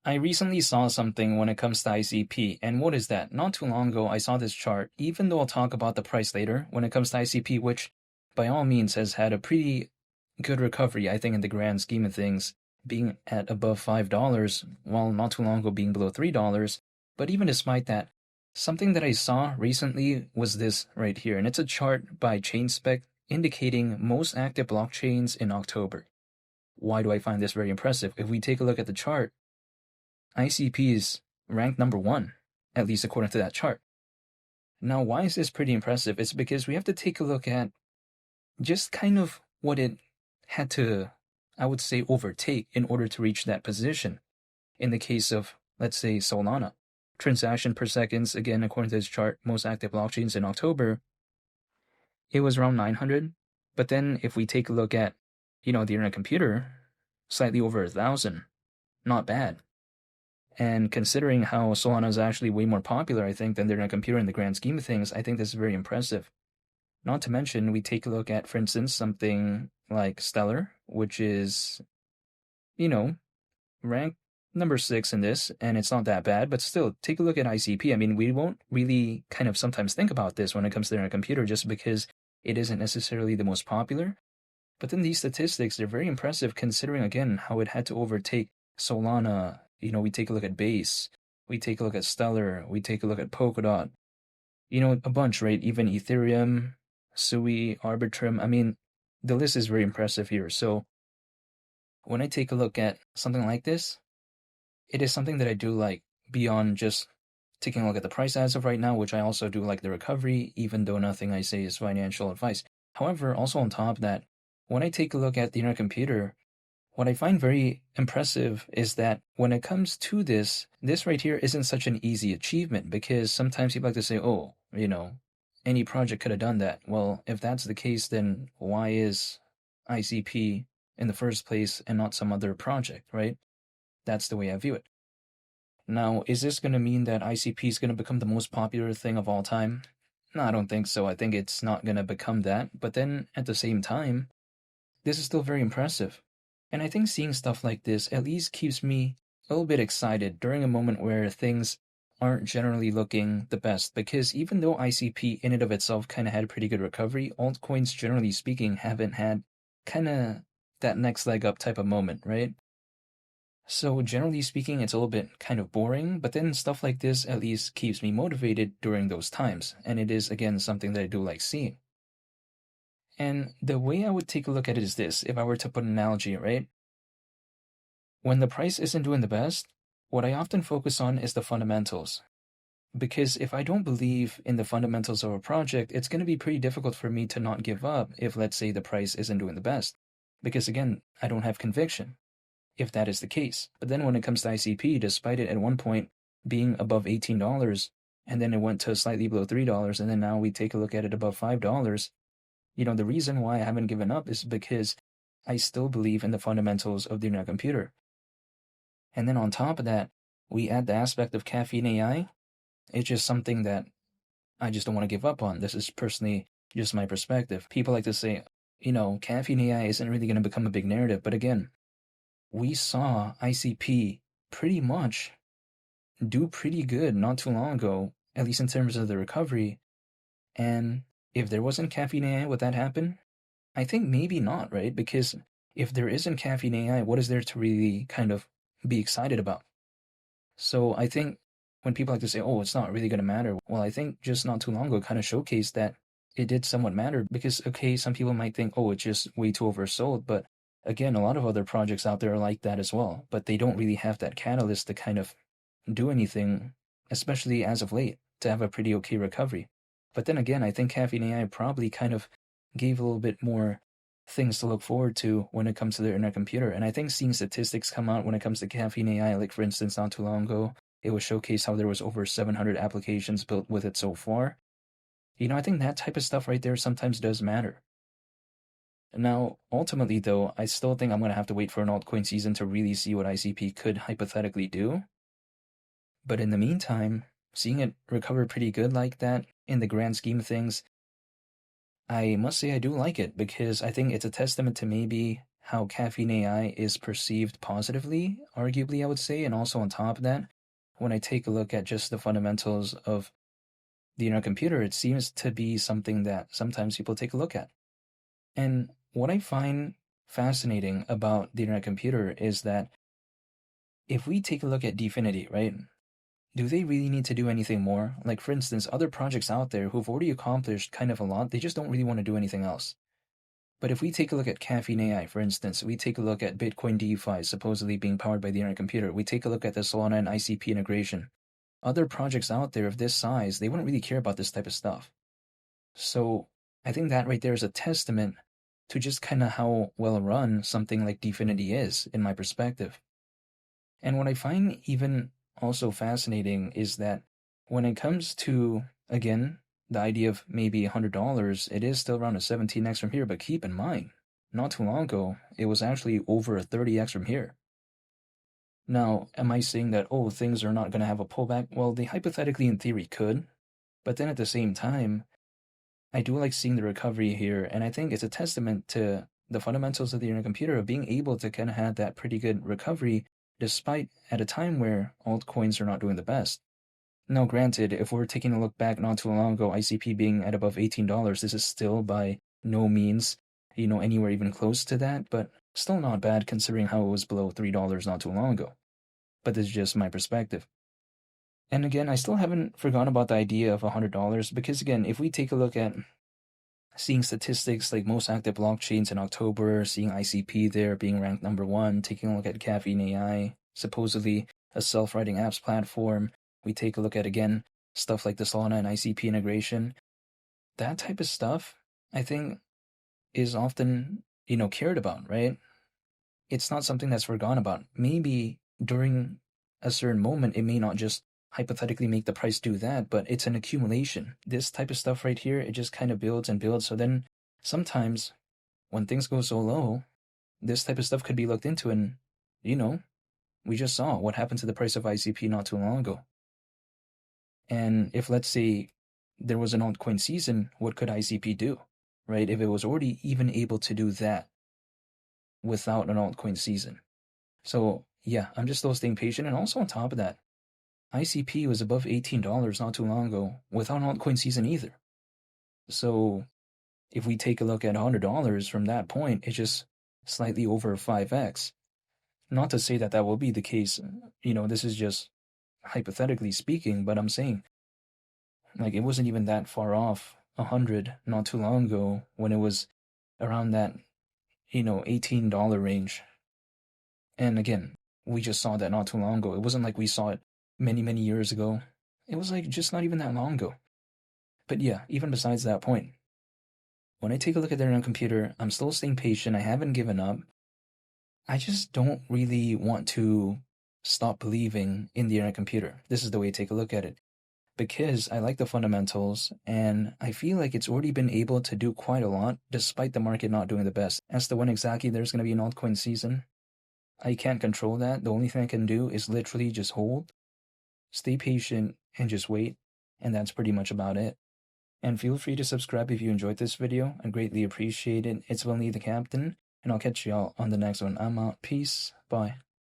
I recently saw something when it comes to ICP, and what is that? Not too long ago, I saw this chart, even though I'll talk about the price later when it comes to ICP, which by all means has had a pretty good recovery, I think, in the grand scheme of things, being at above $5, while not too long ago being below $3. But even despite that, something that I saw recently was this right here, and it's a chart by ChainSpec indicating most active blockchains in October. Why do I find this very impressive? If we take a look at the chart, ICP is ranked number one, at least according to that chart. Now, why is this pretty impressive? It's because we have to take a look at just kind of what it had to, I would say, overtake in order to reach that position. In the case of, let's say, Solana, transaction per seconds, again, according to this chart, most active blockchains in October, it was around 900. But then if we take a look at, the internet computer, slightly over 1,000. Not bad. And considering how Solana is actually way more popular, I think, than the internet computer in the grand scheme of things, I think this is very impressive. Not to mention, we take a look at, for instance, something like Stellar, which is, ranked number 6 in this, and it's not that bad, but still, take a look at ICP. I mean, we won't really kind of sometimes think about this when it comes to the internet computer just because it isn't necessarily the most popular. But then these statistics, they're very impressive considering, again, how it had to overtake Solana. We take a look at Base, we take a look at Stellar, we take a look at Polkadot, a bunch, right? Even Ethereum, Sui, Arbitrum. I mean, the list is very impressive here. So when I take a look at something like this, it is something that I do like beyond just taking a look at the price as of right now, which I also do like the recovery, even though nothing I say is financial advice. However, also on top of that, when I take a look at the internet computer, what I find very impressive is that when it comes to this right here isn't such an easy achievement because sometimes people like to say, oh, any project could have done that. Well, if that's the case, then why is ICP in the first place and not some other project, right? That's the way I view it. Now, is this going to mean that ICP is going to become the most popular thing of all time? No, I don't think so. I think it's not going to become that. But then at the same time, this is still very impressive. And I think seeing stuff like this at least keeps me a little bit excited during a moment where things aren't generally looking the best. Because even though ICP in and of itself kind of had a pretty good recovery, altcoins generally speaking haven't had kind of that next leg up type of moment, right? So generally speaking, it's a little bit kind of boring, but then stuff like this at least keeps me motivated during those times. And it is, again, something that I do like seeing. And the way I would take a look at it is this, if I were to put an analogy, right? When the price isn't doing the best, what I often focus on is the fundamentals. Because if I don't believe in the fundamentals of a project, it's going to be pretty difficult for me to not give up if, let's say, the price isn't doing the best. Because again, I don't have conviction, if that is the case. But then when it comes to ICP, despite it at one point being above $18, and then it went to slightly below $3, and then now we take a look at it above $5, the reason why I haven't given up is because I still believe in the fundamentals of the internet computer. And then on top of that, we add the aspect of caffeine AI. It's just something that I just don't want to give up on. This is personally just my perspective. People like to say, caffeine AI isn't really going to become a big narrative. But again, we saw ICP pretty much do pretty good not too long ago, at least in terms of the recovery. And if there wasn't caffeine AI, would that happen? I think maybe not, right? Because if there isn't caffeine AI, what is there to really kind of be excited about? So I think when people like to say, oh, it's not really going to matter, well, I think just not too long ago kind of showcased that it did somewhat matter because, okay, some people might think, oh, it's just way too oversold. But again, a lot of other projects out there are like that as well, but they don't really have that catalyst to kind of do anything, especially as of late, to have a pretty okay recovery. But then again, I think caffeine AI probably kind of gave a little bit more things to look forward to when it comes to the internet computer. And I think seeing statistics come out when it comes to caffeine AI, like for instance, not too long ago, it was showcased how there was over 700 applications built with it so far. I think that type of stuff right there sometimes does matter. Now, ultimately though, I still think I'm going to have to wait for an altcoin season to really see what ICP could hypothetically do. But in the meantime, seeing it recover pretty good like that in the grand scheme of things, I must say I do like it because I think it's a testament to maybe how caffeine AI is perceived positively, arguably, I would say. And also on top of that, when I take a look at just the fundamentals of the internet computer, it seems to be something that sometimes people take a look at. And what I find fascinating about the internet computer is that if we take a look at Dfinity, right? Do they really need to do anything more? Like, for instance, other projects out there who've already accomplished kind of a lot, they just don't really want to do anything else. But if we take a look at Caffeine AI, for instance, we take a look at Bitcoin DeFi supposedly being powered by the internet computer, we take a look at the Solana and ICP integration. Other projects out there of this size, they wouldn't really care about this type of stuff. So I think that right there is a testament to just kind of how well run something like Dfinity is, in my perspective. And what I find even also fascinating is that when it comes to, again, the idea of maybe $100, it is still around a 17x from here, but keep in mind, not too long ago, it was actually over a 30x from here. Now, am I saying that, oh, things are not going to have a pullback? Well, they hypothetically, in theory, could, but then at the same time, I do like seeing the recovery here, and I think it's a testament to the fundamentals of the internet computer of being able to kind of have that pretty good recovery despite at a time where altcoins are not doing the best. Now, granted, if we're taking a look back not too long ago, ICP being at above $18, this is still by no means, anywhere even close to that, but still not bad considering how it was below $3 not too long ago. But this is just my perspective. And again, I still haven't forgotten about the idea of $100 because, again, if we take a look at seeing statistics like most active blockchains in October, seeing ICP there being ranked number 1, taking a look at Caffeine AI, supposedly a self-writing apps platform, we take a look at, again, stuff like the Solana and ICP integration. That type of stuff, I think, is often, cared about, right? It's not something that's forgotten about. Maybe during a certain moment, it may not just hypothetically make the price do that, but it's an accumulation. This type of stuff right here, it just kind of builds and builds. So then sometimes when things go so low, this type of stuff could be looked into and, we just saw what happened to the price of ICP not too long ago. And if, let's say, there was an altcoin season, what could ICP do, right? If it was already even able to do that without an altcoin season. So, yeah, I'm just still staying patient. And also on top of that, ICP was above $18 not too long ago without an altcoin season either. So, if we take a look at $100 from that point, it's just slightly over 5x. Not to say that that will be the case, this is just hypothetically speaking, but I'm saying, like, it wasn't even that far off 100 not too long ago when it was around that, $18 range. And again, we just saw that not too long ago. It wasn't like we saw it many, many years ago. It was like just not even that long ago. But yeah, even besides that point, when I take a look at their own computer, I'm still staying patient. I haven't given up. I just don't really want to stop believing in the internet computer. This is the way I take a look at it. Because I like the fundamentals, and I feel like it's already been able to do quite a lot, despite the market not doing the best. As to when exactly there's going to be an altcoin season, I can't control that. The only thing I can do is literally just hold, stay patient, and just wait. And that's pretty much about it. And feel free to subscribe if you enjoyed this video. I greatly appreciate it. It's Willie the Captain, and I'll catch y'all on the next one. I'm out. Peace. Bye.